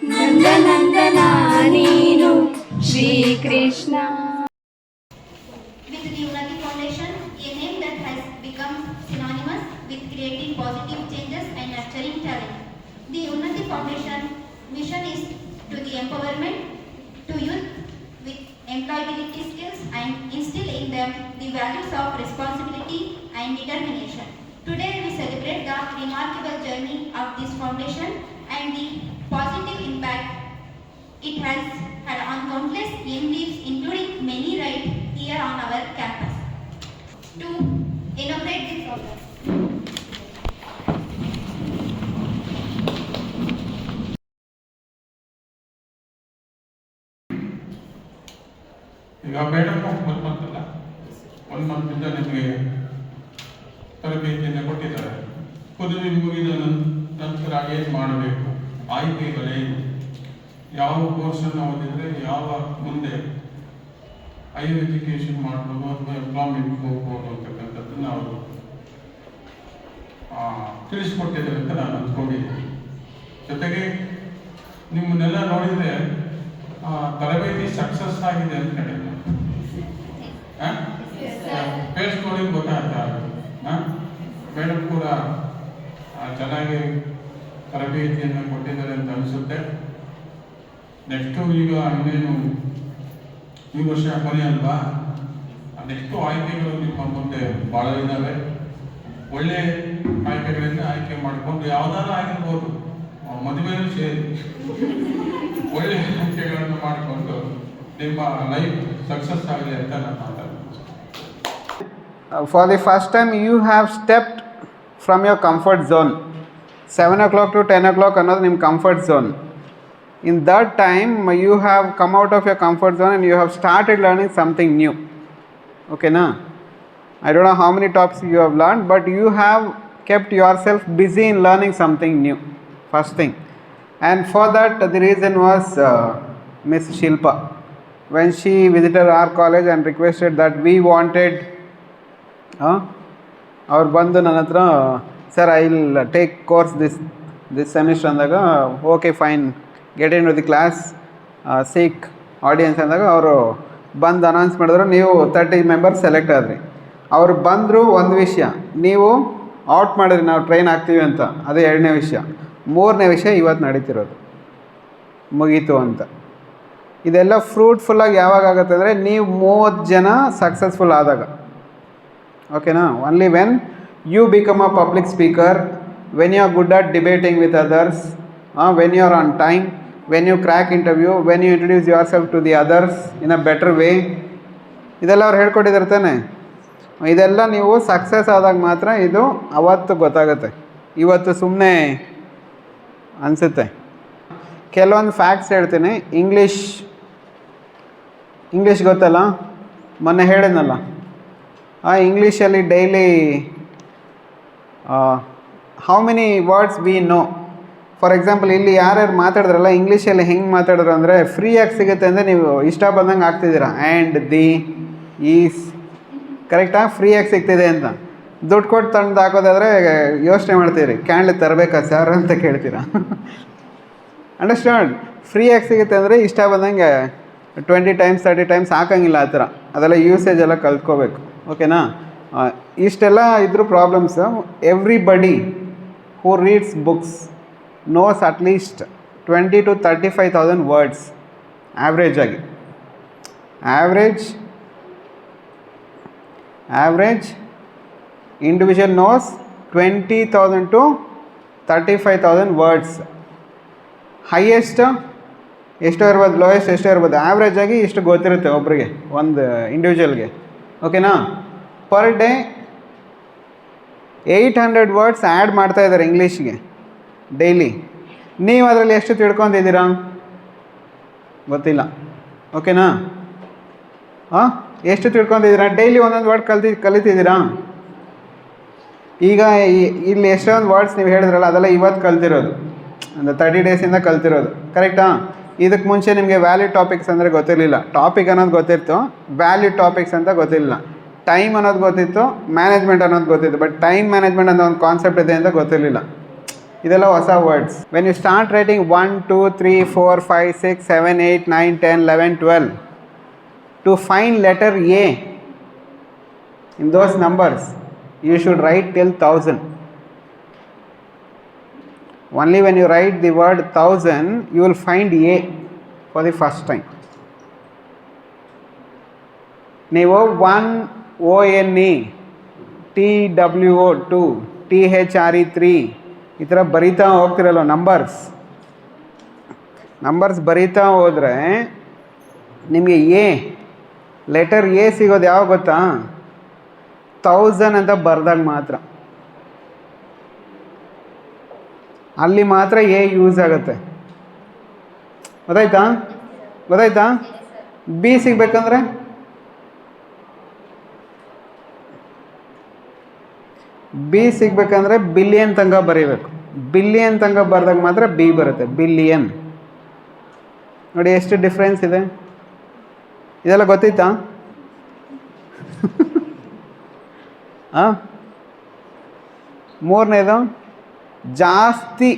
ನಂದನಂದನ ನೀನು Shrikrishna. With the Unnati Foundation, a name that has become synonymous with creating positive changes and nurturing talent. The Unnati Foundation mission is to the empowerment to youth with employability skills and instill in them the values of responsibility and determination. Today we celebrate the remarkable journey of this foundation and the positive impact it has had on countless young lives, including many right here on our campus. To inaugurate this program, ಈಗ madam 1 month ಅಲ್ಲ, 1 ಮಂತಿಂದ ನಿಮಗೆ ತರಬೇತಿಯನ್ನು ಕೊಟ್ಟಿದ್ದಾರೆ. ಪದವಿ ಮುಗಿದ ನಂತರ ಏನು ಮಾಡಬೇಕು, ಆಯ್ಕೆಗಳೇನು, ಯಾವ ಕೋರ್ಸನ್ನು ಓದಿದರೆ ಯಾವ ಮುಂದೆ ಹೈಯರ್ ಎಜುಕೇಷನ್ ಮಾಡ್ಬೋದು ಅಥವಾ ಎಂಪ್ಲಾಯ್ಮೆಂಟ್ ಹೋಗ್ಬೋದು ಅಂತಕ್ಕಂಥದ್ದನ್ನು ಅವರು ತಿಳಿಸ್ಕೊಟ್ಟಿದ್ದಾರೆ ಅಂತ ನಾನು ಅಂದ್ಕೊಂಡಿದ್ದೀನಿ. ಜೊತೆಗೆ ನಿಮ್ಮನ್ನೆಲ್ಲ ನೋಡಿದರೆ ತರಬೇತಿ ಸಕ್ಸಸ್ ಆಗಿದೆ ಅಂತ ಹೇಳಿದ್ರು. ಫೇಸ್ ನೋಡಿ ಗೊತ್ತಾಗ್ತಾ ಮೇಡಮ್ ಕೂಡ ಚೆನ್ನಾಗಿ ತರಬೇತಿಯನ್ನು ಕೊಟ್ಟಿದ್ದಾರೆ ಅಂತ ಅನಿಸುತ್ತೆ. ನೆಕ್ಸ್ಟು ಈಗ ಇನ್ನೇನು ಈ ವರ್ಷ ಕೊನೆ ಅಲ್ವಾ, ನೆಕ್ಸ್ಟು ಆಯ್ಕೆಗಳು ನಿಮ್ಮ ಮುಂದೆ ಭಾಳ ಇದ್ದಾವೆ. ಒಳ್ಳೆ ಆಯ್ಕೆಗಳಿಂದ ಆಯ್ಕೆ ಮಾಡಿಕೊಂಡು ಯಾವುದಾದ್ರೂ ಆಗಿರ್ಬೋದು, ಮದುವೆಯೂ ಸೇರಿ ಒಳ್ಳೆ ಆಯ್ಕೆಗಳನ್ನು ಮಾಡಿಕೊಂಡು ನಿಮ್ಮ ಲೈಫ್ ಸಕ್ಸಸ್ ಆಗಲಿ ಅಂತ ನಾನು ಮಾತಾಡ್ತೀನಿ. For the first time you have stepped from your comfort zone. 7 o'clock to 10 o'clock ಅನ್ನೋದು ನಿಮ್ಮ comfort zone. In that time you have come out of your comfort zone and you have started learning something new. Okay na? I don't know how many topics you have learned, but you have kept yourself busy in learning something new. First thing. And for that the reason was Miss Shilpa. When she visited our college and requested that we wanted ಅವ್ರು ಬಂದು ನನ್ನ ಹತ್ರ, sir I will take course this semester ಅಂದಾಗ, okay fine, get into the class, seek audience ಅಂದಾಗ ಅವರು ಬಂದು announce ಮಾಡಿದ್ರು, ನೀವು 30 ಮೆಂಬರ್ಸ್ ಸೆಲೆಕ್ಟ್ ಆದ್ರಿ. ಅವರು ಬಂದರು, ಒಂದು ವಿಷಯ ನೀವು ಔಟ್ ಮಾಡಿದ್ರಿ, ನಾವು ಟ್ರೈನ್ ಆಗ್ತೀವಿ ಅಂತ, ಅದೇ 2ನೇ ವಿಷಯ. 3ನೇ ವಿಷಯ ಇವತ್ತು ನಡೀತಿರೋದು, ಮುಗೀತು ಅಂತ. ಇದೆಲ್ಲ ಫ್ರೂಟ್ಫುಲ್ಲಾಗಿ ಯಾವಾಗ ಆಗುತ್ತೆ ಅಂದರೆ ನೀವು 30 ಜನ ಸಕ್ಸಸ್ಫುಲ್ ಆದಾಗ. ಓಕೆನಾ? Only when you become a public speaker, when you are good at debating with others, when you are on time, when you crack interview, when you introduce yourself to the others in a better way, ಇದೆಲ್ಲ ಅವ್ರು ಹೇಳ್ಕೊಟ್ಟಿದ್ದಾರೆ ತಾನೆ. ಇದೆಲ್ಲ ನೀವು success ಆದಾಗ ಮಾತ್ರ ಇದು ಅವತ್ತು ಗೊತ್ತಾಗುತ್ತೆ. ಇವತ್ತು ಸುಮ್ಮನೆ ಅನಿಸುತ್ತೆ. ಕೆಲವೊಂದು ಫ್ಯಾಕ್ಟ್ಸ್ ಹೇಳ್ತೀನಿ. ಇಂಗ್ಲೀಷ್ ಗೊತ್ತಲ್ಲ, ಮೊನ್ನೆ ಹೇಳಿದ್ನಲ್ಲ, ಇಂಗ್ಲೀಷಲ್ಲಿ daily how many words we know. For example ಇಲ್ಲಿ ಯಾರ್ಯಾರು ಮಾತಾಡಿದ್ರಲ್ಲ, ಇಂಗ್ಲೀಷಲ್ಲಿ ಹೆಂಗೆ ಮಾತಾಡಿದ್ರು ಅಂದರೆ ಫ್ರೀಯಾಗಿ ಸಿಗುತ್ತೆ ಅಂದರೆ ನೀವು ಇಷ್ಟ ಬಂದಂಗೆ ಆಗ್ತಿದ್ದೀರಾ. ಆ್ಯಂಡ್, ದಿ, ಈಸ್, ಕರೆಕ್ಟಾಗಿ ಫ್ರೀಯಾಗಿ ಸಿಗ್ತಿದೆ ಅಂತ. ದುಡ್ಡು ಕೊಟ್ಟು ತಂದು ಹಾಕೋದಾದರೆ ಯೋಚನೆ ಮಾಡ್ತೀರಿ, ಕ್ಯಾಂಡ್ಲ್ ತರಬೇಕಾ ಸರ್ ಅಂತ ಕೇಳ್ತೀರಾ. ಅಂಡರ್ಸ್ಟ್ಯಾಂಡ್? ಫ್ರೀಯಾಗಿ ಸಿಗುತ್ತೆ ಅಂದರೆ ಇಷ್ಟ ಬಂದಂಗೆ 20 ಟೈಮ್ಸ್ 30 ಟೈಮ್ಸ್ ಹಾಕೋಂಗಿಲ್ಲ ಆ ಥರ. ಅದೆಲ್ಲ ಯೂಸೇಜ್ ಎಲ್ಲ ಕಲ್ತ್ಕೋಬೇಕು. ಓಕೆನಾ? ಇಷ್ಟೆಲ್ಲ ಇದ್ರೂ problems. Everybody who reads books knows at least 20 to 35,000 words average ಆಗಿ. average individual knows 20,000 to 35,000 words. Highest ಎಷ್ಟೋ ಇರ್ಬೋದು, ಲೋಯೆಸ್ಟ್ ಎಷ್ಟೋ ಇರ್ಬೋದು. ಆ್ಯಾವ್ರೇಜ್ ಆಗಿ ಇಷ್ಟು ಗೊತ್ತಿರುತ್ತೆ ಒಬ್ಬರಿಗೆ, ಒಂದು ಇಂಡಿವಿಜುವಲ್ಗೆ. ಓಕೆನಾ? ಪರ್ ಡೇ 800 ವರ್ಡ್ಸ್ ಆ್ಯಡ್ ಮಾಡ್ತಾಯಿದ್ದಾರೆ ಇಂಗ್ಲೀಷ್ಗೆ ಡೈಲಿ. ನೀವು ಅದರಲ್ಲಿ ಎಷ್ಟು ತಿಳ್ಕೊತಿದ್ದೀರಾ ಗೊತ್ತಿಲ್ಲ. ಓಕೆನಾ? ಎಷ್ಟು ತಿಳ್ಕೊತಿದ್ದೀರಾ? ಡೈಲಿ ಒಂದೊಂದು ವರ್ಡ್ ಕಲಿತಿದ್ದೀರಾ? ಈಗ ಇಲ್ಲಿ ಎಷ್ಟೊಂದು ವರ್ಡ್ಸ್ ನೀವು ಹೇಳಿದ್ರಲ್ಲ, ಅದೆಲ್ಲ ಇವತ್ತು ಕಲ್ತಿರೋದು, ಒಂದು 30 ಡೇಸಿಂದ ಕಲ್ತಿರೋದು. ಕರೆಕ್ಟಾ? ಇದಕ್ಕೆ ಮುಂಚೆ ನಿಮಗೆ ವ್ಯಾಲ್ಯೂ ಟಾಪಿಕ್ಸ್ ಅಂದರೆ ಗೊತ್ತಿರಲಿಲ್ಲ. ಟಾಪಿಕ್ ಅನ್ನೋದು ಗೊತ್ತಿತ್ತು, ವ್ಯಾಲ್ಯೂ ಟಾಪಿಕ್ಸ್ ಅಂತ ಗೊತ್ತಿರಲಿಲ್ಲ. ಟೈಮ್ ಅನ್ನೋದು ಗೊತ್ತಿತ್ತು, ಮ್ಯಾನೇಜ್ಮೆಂಟ್ ಅನ್ನೋದು ಗೊತ್ತಿತ್ತು. ಬಟ್ ಟೈಮ್ ಮ್ಯಾನೇಜ್ಮೆಂಟ್ ಅನ್ನೋ ಒಂದು ಕಾನ್ಸೆಪ್ಟ್ ಇದೆ ಅಂತ ಗೊತ್ತಿರಲಿಲ್ಲ. ಇದೆಲ್ಲ ಹೊಸ words. When you start writing 1 2 3 4 5 6 7 8 9 10 11 12 to find letter a in those numbers you should write till 1000. Only when you write the word 1000 you will find a for the first time. ನೀವು 1 ONE TWO 2 THRE 3 ಈ ಥರ ಬರೀತಾ ಹೋಗ್ತಿರಲ್ಲ numbers ಬರೀತಾ ಹೋದರೆ ನಿಮಗೆ A letter A ಸಿಗೋದು ಯಾವಾಗ ಗೊತ್ತಾ? 1000 ಅಂತ ಬರ್ದಾಗ ಮಾತ್ರ. ಅಲ್ಲಿ ಮಾತ್ರ ಎ ಯೂಸ್ ಆಗುತ್ತೆ. ಗೊತ್ತಾಯ್ತಾ? ಬಿ ಸಿಗ್ಬೇಕಂದ್ರೆ ಬಿಲಿಯನ್ ತನಕ ಬರೀಬೇಕು. ಬಿಲಿಯನ್ ತನಕ ಬರ್ದಾಗ ಮಾತ್ರ ಬಿ ಬರುತ್ತೆ. ಬಿಲಿಯನ್. ನೋಡಿ ಎಷ್ಟು ಡಿಫ್ರೆನ್ಸ್ ಇದೆ. ಇದೆಲ್ಲ ಗೊತ್ತಿತ್ತಾ? ಮೂರನೇದು ಜಾಸ್ತಿ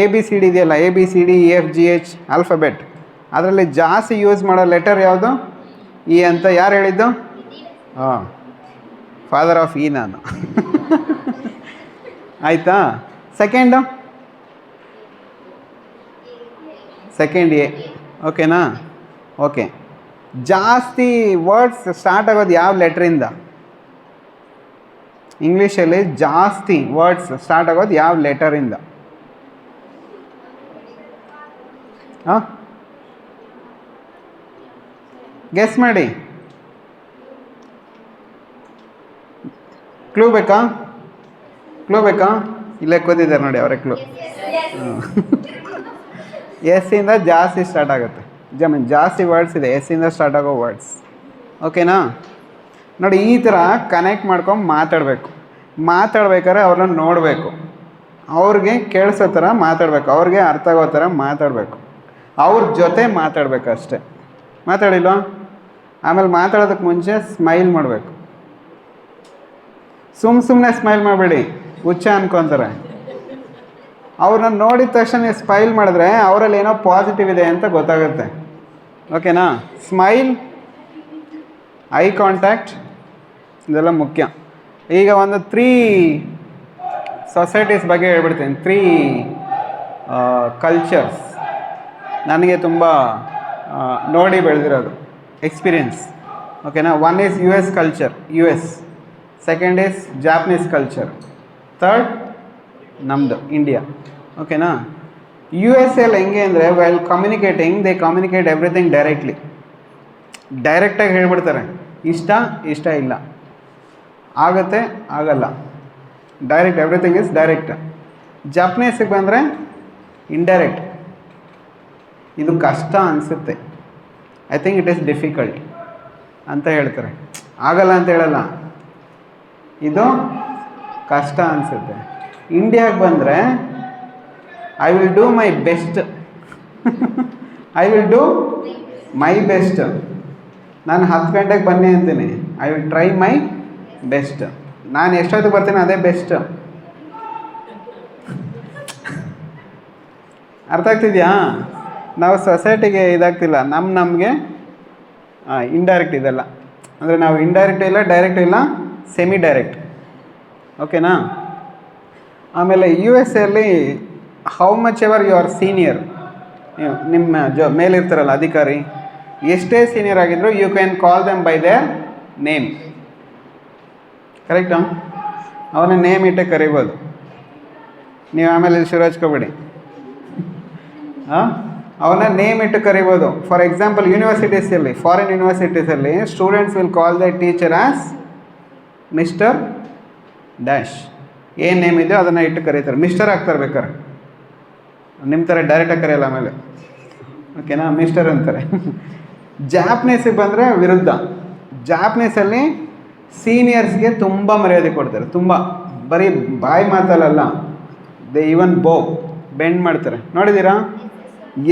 ABCD ಇದೆಯಲ್ಲ, ABCD EFGH ಆಲ್ಫಬೆಟ್, ಅದರಲ್ಲಿ ಜಾಸ್ತಿ ಯೂಸ್ ಮಾಡೋ ಲೆಟರ್ ಯಾವುದು? ಇ ಅಂತ ಯಾರು ಹೇಳಿದ್ದು? ಫಾದರ್ ಆಫ್ ಇ ನಾನು. ಆಯಿತಾ? Second A. ಓಕೆನಾ? ಓಕೆ. ಜಾಸ್ತಿ ವರ್ಡ್ಸ್ ಸ್ಟಾರ್ಟ್ ಆಗೋದು ಯಾವ ಲೆಟ್ರಿಂದ? ಇಂಗ್ಲೀಷಲ್ಲಿ ಜಾಸ್ತಿ ವರ್ಡ್ಸ್ ಸ್ಟಾರ್ಟ್ ಆಗೋದು ಯಾವ ಲೆಟರಿಂದ? ಗೆಸ್ ಮಾಡಿ. ಕ್ಲೂ ಬೇಕಾ? ಇಲ್ಲೇ ಕೂತಿದ್ದಾರೆ ನೋಡಿ, ಅವರೇ ಕ್ಲೂ. ಎಸ್ ಇಂದ ಜಾಸ್ತಿ ಸ್ಟಾರ್ಟ್ ಆಗುತ್ತೆ. ಜಾಸ್ತಿ ವರ್ಡ್ಸ್ ಇದೆ ಎಸ್ಸಿಂದ ಸ್ಟಾರ್ಟ್ ಆಗೋ ವರ್ಡ್ಸ್. ಓಕೆನಾ? ನೋಡಿ, ಈ ಥರ ಕನೆಕ್ಟ್ ಮಾಡ್ಕೊಂಡು ಮಾತಾಡ್ಬೇಕಾದ್ರೆ ಅವ್ರನ್ನ ನೋಡಬೇಕು, ಅವ್ರಿಗೆ ಕೇಳಿಸೋ ಥರ ಮಾತಾಡಬೇಕು, ಅವ್ರಿಗೆ ಅರ್ಥ ಆಗೋ ಥರ ಮಾತಾಡಬೇಕು, ಅವ್ರ ಜೊತೆ ಮಾತಾಡಬೇಕು ಅಷ್ಟೇ. ಮಾತಾಡಿಲ್ವಾ? ಆಮೇಲೆ ಮಾತಾಡೋದಕ್ಕೆ ಮುಂಚೆ ಸ್ಮೈಲ್ ಮಾಡಬೇಕು. ಸುಮ್ಮನೆ ಸ್ಮೈಲ್ ಮಾಡಬೇಡಿ, ಹುಚ್ಚ ಅನ್ಕೊತಾರೆ. ಅವ್ರನ್ನ ನೋಡಿದ ತಕ್ಷಣ ನೀವು ಸ್ಮೈಲ್ ಮಾಡಿದ್ರೆ ಅವರಲ್ಲಿ ಏನೋ ಪಾಸಿಟಿವ್ ಇದೆ ಅಂತ ಗೊತ್ತಾಗುತ್ತೆ. ಓಕೆನಾ? ಸ್ಮೈಲ್, ಐ ಕಾಂಟ್ಯಾಕ್ಟ್, ಇದೆಲ್ಲ ಮುಖ್ಯ. ಈಗ ಒಂದು 3 ಸೊಸೈಟೀಸ್ ಬಗ್ಗೆ ಹೇಳ್ಬಿಡ್ತೀನಿ. 3 ಕಲ್ಚರ್ಸ್ ನನಗೆ ತುಂಬ ನೋಡಿ ಬೆಳೆದಿರೋದು ಎಕ್ಸ್ಪೀರಿಯನ್ಸ್. ಓಕೆನಾ? 1 is US culture, US. Second is Japanese culture. Third ನಮ್ಮದು ಇಂಡಿಯಾ. ಓಕೆನಾ? USA ಹೆಂಗೆ ಅಂದರೆ, while communicating they communicate everything ಡೈರೆಕ್ಟಾಗಿ ಹೇಳ್ಬಿಡ್ತಾರೆ. ಇಷ್ಟ ಇಲ್ಲ, ಆಗುತ್ತೆ ಆಗಲ್ಲ, ಡೈರೆಕ್ಟ್, ಎವ್ರಿಥಿಂಗ್ ಇಸ್ ಡೈರೆಕ್ಟ್. ಜಪನೀಸಿಗೆ ಬಂದರೆ ಇಂಡೈರೆಕ್ಟ್. ಇದು ಕಷ್ಟ ಅನಿಸುತ್ತೆ, I think it is difficult ಅಂತ ಹೇಳ್ತಾರೆ. ಆಗಲ್ಲ ಅಂತ ಹೇಳಲ್ಲ, ಇದು ಕಷ್ಟ ಅನಿಸುತ್ತೆ. ಇಂಡಿಯಾಗೆ ಬಂದರೆ I will do my best. ನಾನು 10 ಗಂಟೆಗೆ ಬನ್ನಿ ಅಂತೀನಿ, I will try my best. ನಾನು ಎಷ್ಟೊತ್ತಿಗೆ ಬರ್ತೀನಿ ಅದೇ ಬೆಸ್ಟ್. ಅರ್ಥ ಆಗ್ತಿದೆಯಾ? ನಾವು ಸೊಸೈಟಿಗೆ ಇದಾಗ್ತಿಲ್ಲ, ನಮಗೆ ಇಂಡೈರೆಕ್ಟ್ ಇದೆಲ್ಲ. ಅಂದರೆ ನಾವು ಇಂಡೈರೆಕ್ಟ್ ಇಲ್ಲ, ಡೈರೆಕ್ಟ್ ಇಲ್ಲ, ಸೆಮಿ ಡೈರೆಕ್ಟ್. ಓಕೆನಾ? ಆಮೇಲೆ USA how much ever you are senior, ನಿಮ್ಮ ಮೇಲಿರ್ತಾರಲ್ಲ ಅಧಿಕಾರಿ, ಎಷ್ಟೇ ಸೀನಿಯರ್ ಆಗಿದ್ರು you can call them by their name. ಕರೆಕ್ಟಾ? ಅವನ ನೇಮ್ ಇಟ್ಟೆ ಕರಿಬೋದು ನೀವು. ಆಮೇಲೆ ಶುರು ಹಚ್ಕೋಬೇಡಿ. ಅವನ ನೇಮ್ ಇಟ್ಟು ಕರಿಬೋದು. ಫಾರ್ ಎಕ್ಸಾಂಪಲ್, ಯೂನಿವರ್ಸಿಟೀಸಲ್ಲಿ, ಫಾರಿನ್ ಯೂನಿವರ್ಸಿಟೀಸಲ್ಲಿ students will call the teacher as mister dash. ಏನು ನೇಮ್ ಇದೆಯೋ ಅದನ್ನು ಇಟ್ಟು ಕರೀತಾರೆ. ಮಿಸ್ಟರ್ ಆಗ್ತಾರೆ ಬೇಕಾರೆ, ನಿಮ್ಮ ಥರ ಡೈರೆಕ್ಟಾಗಿ ಕರೆಯಲ್ಲ ಆಮೇಲೆ. ಓಕೆನಾ? ಮಿಸ್ಟರ್ ಅಂತಾರೆ. ಜಾಪನೀಸಿಗೆ ಬಂದರೆ ವಿರುದ್ಧ. ಜಾಪನೀಸಲ್ಲಿ ಸೀನಿಯರ್ಸ್ಗೆ ತುಂಬ ಮರ್ಯಾದೆ ಕೊಡ್ತಾರೆ. ತುಂಬ, ಬರೀ ಬಾಯಿ ಮಾತಲ್ಲ, ದೇ ಈವನ್ ಬೆಂಡ್ ಮಾಡ್ತಾರೆ. ನೋಡಿದ್ದೀರಾ?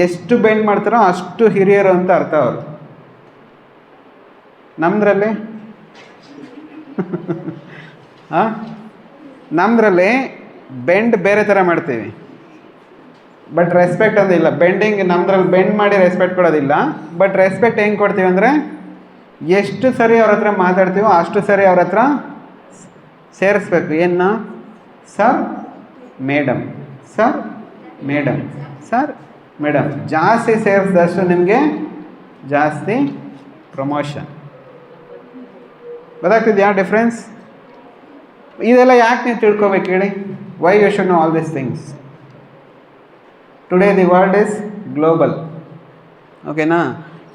ಎಷ್ಟು ಬೆಂಡ್ ಮಾಡ್ತಾರೋ ಅಷ್ಟು ಹಿರಿಯರು ಅಂತ ಅರ್ಥ ಅವರು. ನಮ್ಮದ್ರಲ್ಲಿ ಬೆಂಡ್ ಬೇರೆ ಥರ ಮಾಡ್ತೀವಿ, ಬಟ್ ರೆಸ್ಪೆಕ್ಟ್ ಅಂತ ಇಲ್ಲ. ಬೆಂಡಿಂಗ್ ನಮ್ದ್ರಲ್ಲಿ ಬೆಂಡ್ ಮಾಡಿ ರೆಸ್ಪೆಕ್ಟ್ ಕೊಡೋದಿಲ್ಲ. ಬಟ್ ರೆಸ್ಪೆಕ್ಟ್ ಹೆಂಗೆ ಕೊಡ್ತೀವಿ ಅಂದರೆ, ಎಷ್ಟು ಸರಿ ಅವ್ರ ಹತ್ರ ಮಾತಾಡ್ತೀವೋ ಅಷ್ಟು ಸರಿ ಅವ್ರ ಹತ್ರ ಸೇರಿಸ್ಬೇಕು. ಏನು? Sir, madam, sir, madam, sir, madam. ಜಾಸ್ತಿ ಸೇರಿಸಿದಷ್ಟು ನಿಮಗೆ ಜಾಸ್ತಿ ಪ್ರಮೋಷನ್. ಗೊತ್ತಾಗ್ತಿದೆಯಾ ಡಿಫ್ರೆನ್ಸ್? ಇದೆಲ್ಲ ಯಾಕೆ ನೀವು ತಿಳ್ಕೊಬೇಕು ಹೇಳಿ? Why you should know all these things? Today the world is global. ಓಕೆನಾ?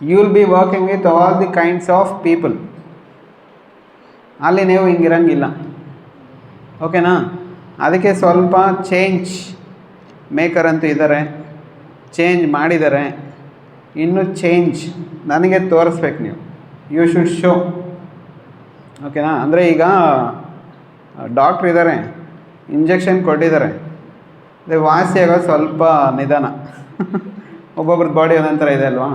You will be working with all the kinds of people. ಅಲ್ಲಿ ನೀವು ಹಿಂಗಿರಂಗಿಲ್ಲ. ಓಕೆನಾ? ಅದಕ್ಕೆ ಸ್ವಲ್ಪ ಚೇಂಜ್ ಮೇಕರ್ ಅಂತೂ ಇದ್ದಾರೆ, ಚೇಂಜ್ ಮಾಡಿದ್ದಾರೆ. ಇನ್ನೂ ಚೇಂಜ್ ನನಗೆ ತೋರಿಸ್ಬೇಕು ನೀವು. You should show. ಓಕೆನಾ? ಅಂದರೆ ಈಗ ಡಾಕ್ಟ್ರ್ ಇದ್ದಾರೆ, ಇಂಜೆಕ್ಷನ್ ಕೊಟ್ಟಿದ್ದಾರೆ, ಅದೇ ವಾಸಿ ಆಗೋದು ಸ್ವಲ್ಪ ನಿಧಾನ. ಒಬ್ಬೊಬ್ರದ್ದು ಬಾಡಿ ಒಂದೊಂಥರ ಇದೆ ಅಲ್ವಾ?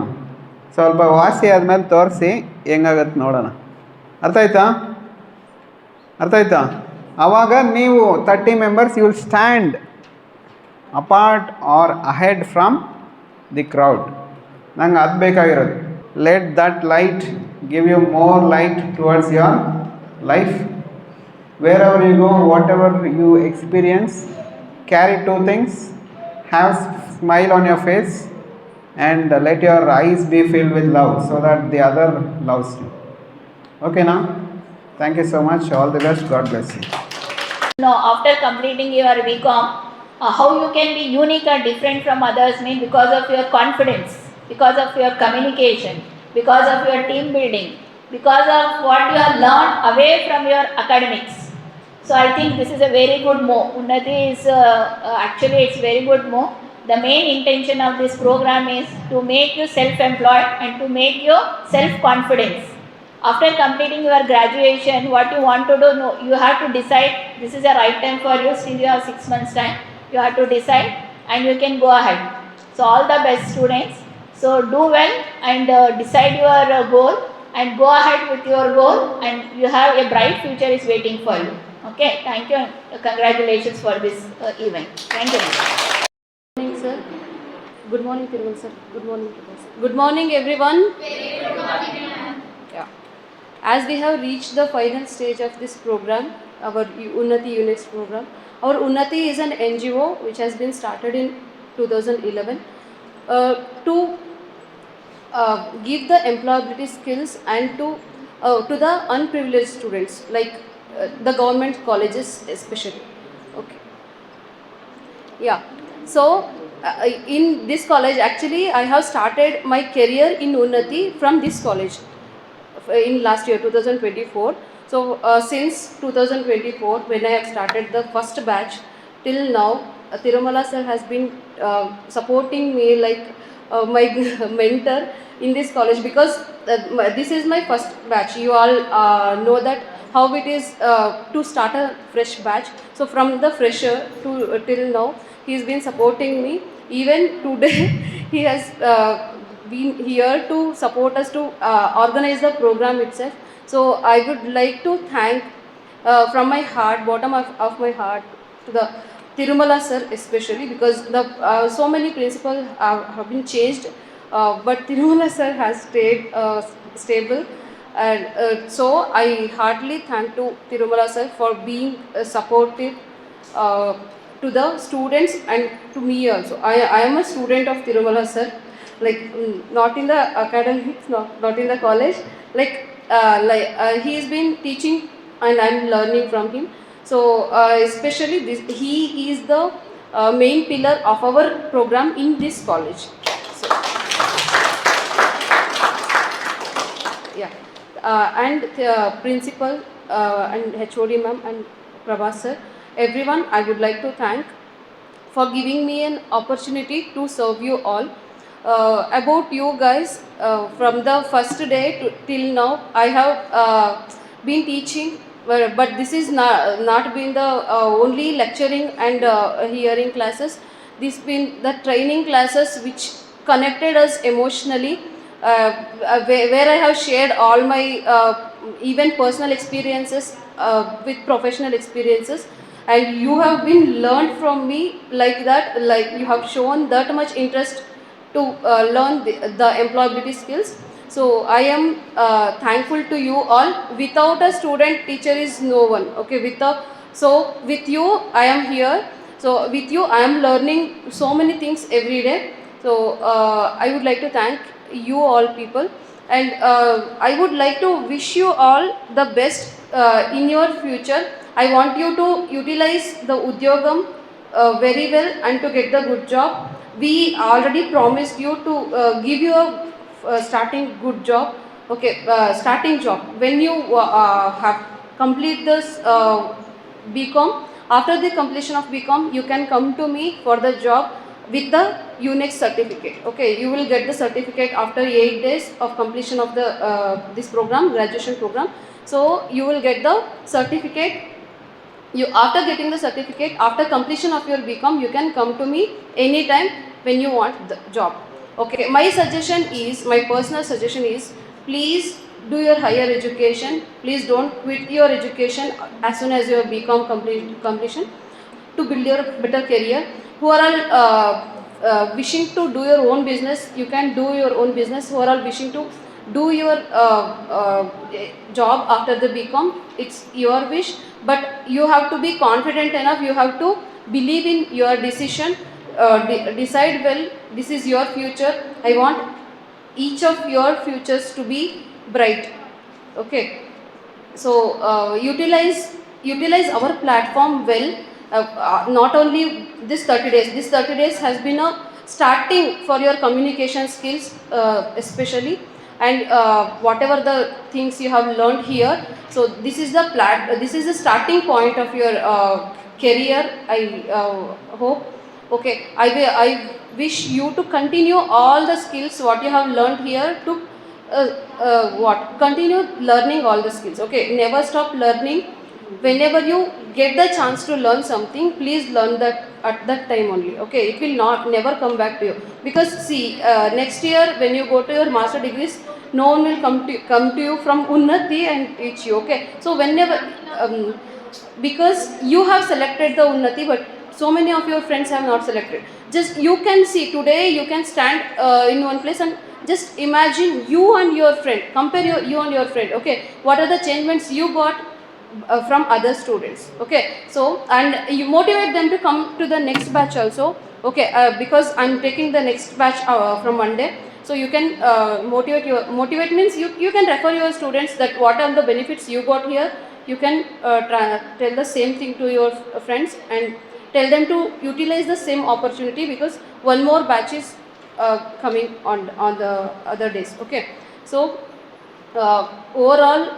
ಸ್ವಲ್ಪ ವಾಸಿ ಆದಮೇಲೆ ತೋರಿಸಿ ಹೆಂಗಾಗತ್ತೆ ನೋಡೋಣ. ಅರ್ಥ ಆಯ್ತಾ? ಅರ್ಥ ಆಯ್ತಾ? ಆವಾಗ ನೀವು 30 members you will stand apart or ahead from the crowd. ನಂಗೆ ಅದು ಬೇಕಾಗಿರೋದು. Let that light give you more light towards your life. Wherever you go, whatever you experience, carry two things. Have smile on your face and let your eyes be filled with love so that the other loves you. Okay now? Thank you so much. All the best. God bless you. No, after completing your BCom, how you can be unique or different from others mean because of your confidence, because of your communication, because of your team building, because of what you have learned away from your academics. So I think this is a very good move. Unnati is actually it's very good move. The main intention of this program is to make you self-employed and to make you self-confidence. After completing your graduation, what you want to do, no, you have to decide. This is the right time for you. Still you have 6 months time. You have to decide and you can go ahead. So all the best students. So do well and decide your goal and go ahead with your goal and you have a bright future is waiting for you. Okay, thank you and congratulations for this event. Thank you. Good morning, sir. Good morning, Thirumal sir. Good morning, sir. Good morning, everyone. Very good morning. Yeah. As we have reached the final stage of this program, our Unnati Units program. Our Unnati is an NGO which has been started in 2011 to give the employability skills and to the unprivileged students like the government colleges especially. Okay. Yeah. So in this college actually I have started my career in Unnati from this college in last year 2024. So since 2024 when I have started the first batch till now, Tirumala sir has been supporting me like my mentor in this college because this is my first batch. You all know that how it is to start a fresh batch. So from the fresher to till now he has been supporting me. Even today he has been here to support us to organize the program itself. So I would like to thank from my heart, bottom of my heart, to the Tirumala sir especially because the so many principles have been changed, but Tirumala sir has stayed stable. And so I heartily thank to Tirumala sir for being supportive to the students and to me also. I am a student of Tirumala sir, like not in the academics, not in the college, like he has been teaching and I am learning from him. So especially this, he is the main pillar of our program in this college. So, yeah. And principal and HOD ma'am and Prabhas sir, everyone I would like to thank for giving me an opportunity to serve you all. About you guys, from the first day till now I have been teaching, but this is not been the only lecturing and hearing classes. This been the training classes which connected us emotionally. Where I have shared all my even personal experiences with professional experiences. and you have been learned from me like that, like you have shown that much interest to learn the employability skills. So I am thankful to you all. Without a student, teacher is no one. Okay, so with you I am here. So with you I am learning so many things every day. So I would like to thank you all people, and I would like to wish you all the best in your future. I want you to utilize the Udyogam very well and to get the good job. We already promised you to give you a starting good job. Okay, starting job. When you have complete this BCom, after the completion of BCom, you can come to me for the job with the UNEX certificate. Okay, you will get the certificate after 8 days of completion of the this program, graduation program. So you will get the certificate. You, after getting the certificate, after completion of your BCom, you can come to me anytime when you want the job. Okay, my suggestion is, my personal suggestion is, please do your higher education. Please don't quit your education as soon as your BCom completion, to build your better career. Who are all wishing to do your own business, you can do your own business. Who are all wishing to do your job after the BCom, it's your wish, but you have to be confident enough, you have to believe in your decision, decide well, this is your future. I want each of your futures to be bright. Okay, so utilize our platform well. Not only this 30 days, this 30 days has been a starting for your communication skills, especially, and whatever the things you have learned here. So this is the starting point of your career, I hope. Okay, I wish you to continue all the skills what you have learned here, to continue learning all the skills. Okay, never stop learning. Whenever you get the chance to learn something, please learn that at that time only. Okay, it will not never come back to you, because see, next year when you go to your master degrees, no one will come to you from Unnati and teach you. Okay, so whenever because you have selected the Unnati, but so many of your friends have not selected. Just you can see today, you can stand in one place and just imagine you and your friend, compare you and your friend. Okay, what are the changements you got from other students. Okay, so, and you motivate them to come to the next batch also. Okay, because I'm taking the next batch from Monday, so you can motivate means you can refer your students that what are the benefits you got here. You can tell the same thing to your friends and tell them to utilize the same opportunity, because one more batch is coming on the other days. Okay, so overall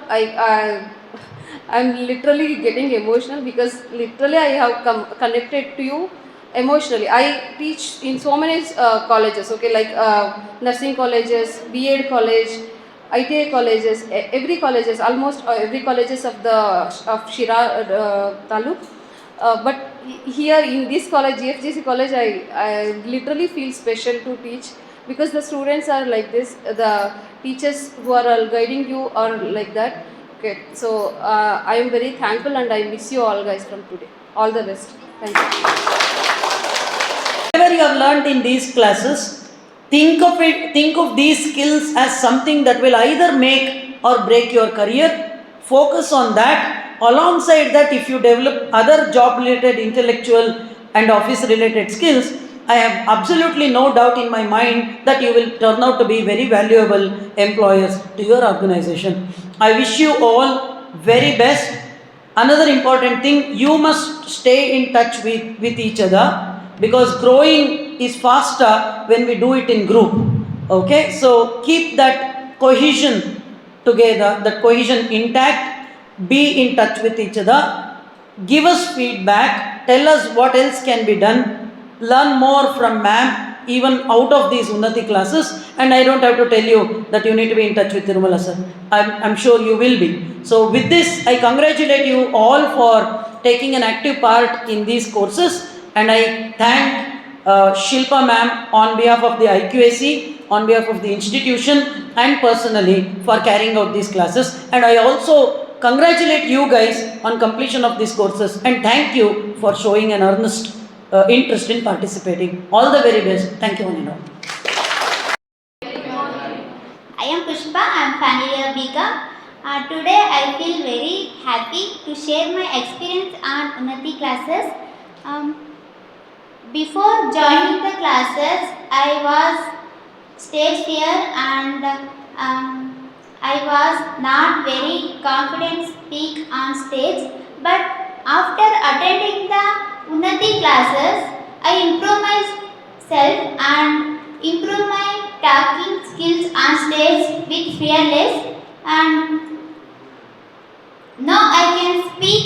I'm literally getting emotional, because literally I have connected to you emotionally. I teach in so many colleges. Okay, like nursing colleges, B.Ed college, ITI colleges, every colleges, almost every colleges of Shira Taluk. But here in this college, GFGC college, I literally feel special to teach, because the students are like this, the teachers who are all guiding you are like that. Okay, so I am very thankful, and I miss you all guys from today. All the best. Thank you. Whatever you have learned in these classes, think of these skills as something that will either make or break your career. Focus on that. Alongside that, if you develop other job related, intellectual and office related skills, I have absolutely no doubt in my mind that you will turn out to be very valuable employers to your organization. I wish you all very best. Another important thing, you must stay in touch with each other, because growing is faster when we do it in group. Okay, so keep that cohesion together, that cohesion intact. Be in touch with each other. Give us feedback. Tell us what else can be done. Learn more from ma'am, even out of these Unnati classes. And I don't have to tell you that you need to be in touch with Tirumala sir. I'm sure you will be. So with this, I congratulate you all for taking an active part in these courses. And I thank Shilpa ma'am on behalf of the IQAC, on behalf of the institution, and personally for carrying out these classes. And I also congratulate you guys on completion of these courses and thank you for showing an earnest interest in participating. All the very best. Thank you, one and all. I am Pushpa, I am final year BCom. Today I feel very happy to share my experience on Unnati classes. Before joining the classes, I was stage fear and I was not very confident speak on stage. But after attending the Unnati classes, I improved myself and improve my talking skills on stage with fearless, and now I can speak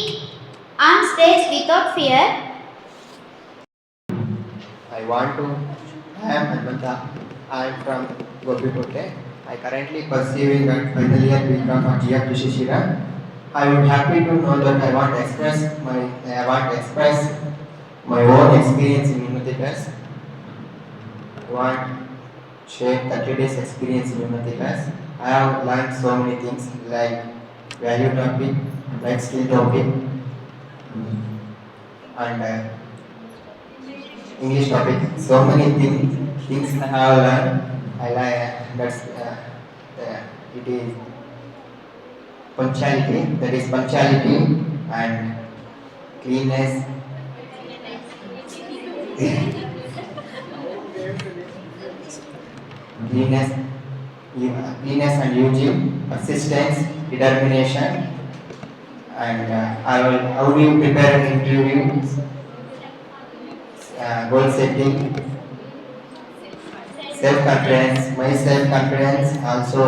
on stage without fear. I am Hanmanta. I am from Gopikote. I currently pursuing at final year BCom at GF Shishira. I would happy to know that I want to express my own experience in Unnati class. I want to share 30 days experience in Unnati class. I have learned so many things like value topic, like skill topic, and English topic. So many things I have learned. I like it is punctuality. That is punctuality and cleanness. cleanness, cleanness and hygiene, persistence, determination, and how do you prepare an interview, goal setting, self-confidence. My self-confidence also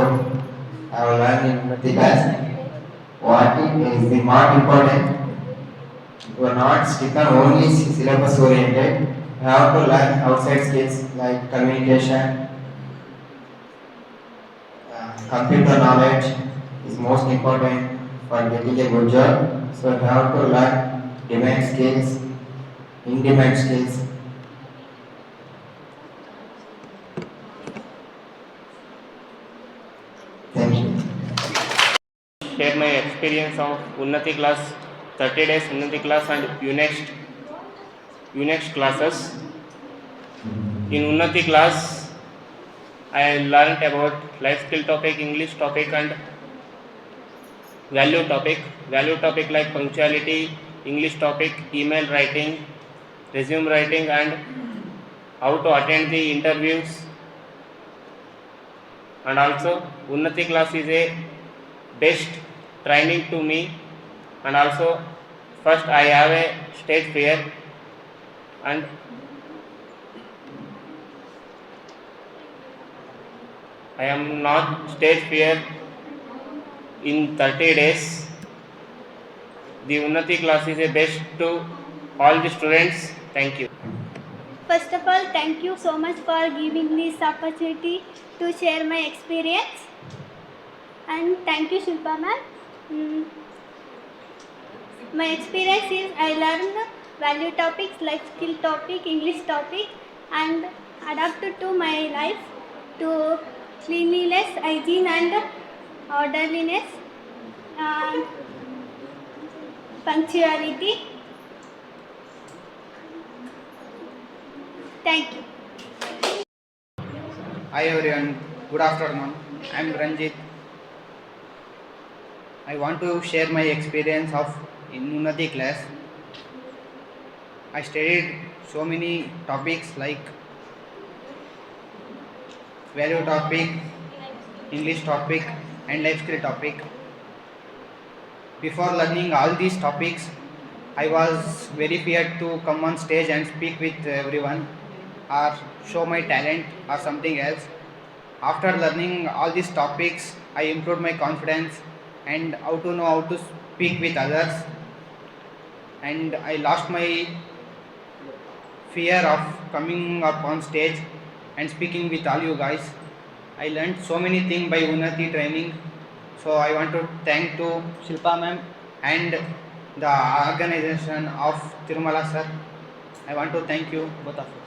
I will learn in the class. What is the more important? You are not stick on only syllabus oriented. You have to learn outside skills like communication, computer knowledge is most important for getting a good job. So you have to learn demand skills, in-demand skills. Thank you. Share my experience of Unnati class, 30 days Unnati class and UNEXT classes. In Unnati class, I learned about life skill topic, English topic and value topic. Value topic like punctuality, English topic, email writing, resume writing and how to attend the interviews. And also Unnati class is a best training to me, and also first I have a stage fear and I am not stage fear in 30 days. The Unnati class is a best to all the students. Thank you. First of all, thank you so much for giving me this opportunity to share my experience. And thank you, Shilpa ma'am. My experience is I learned value topics, life skill topic, English topic, and adapted to my life to cleanliness, hygiene, and orderliness, and punctuality. Thank you. Hi everyone, good afternoon. I am Ranjit. I want to share my experience of in Unnati class. I studied so many topics like value topic, English topic and life skill topic. Before learning all these topics, I was very feared to come on stage and speak with everyone or show my talent or something else. After learning all these topics, I improved my confidence and how to know how to speak with others, and I lost my fear of coming up on stage and speaking with all you guys. I learned so many things by Unnati training. So I want to thank to Shilpa ma'am and the organization of Tirumala sir. I want to thank you both of you.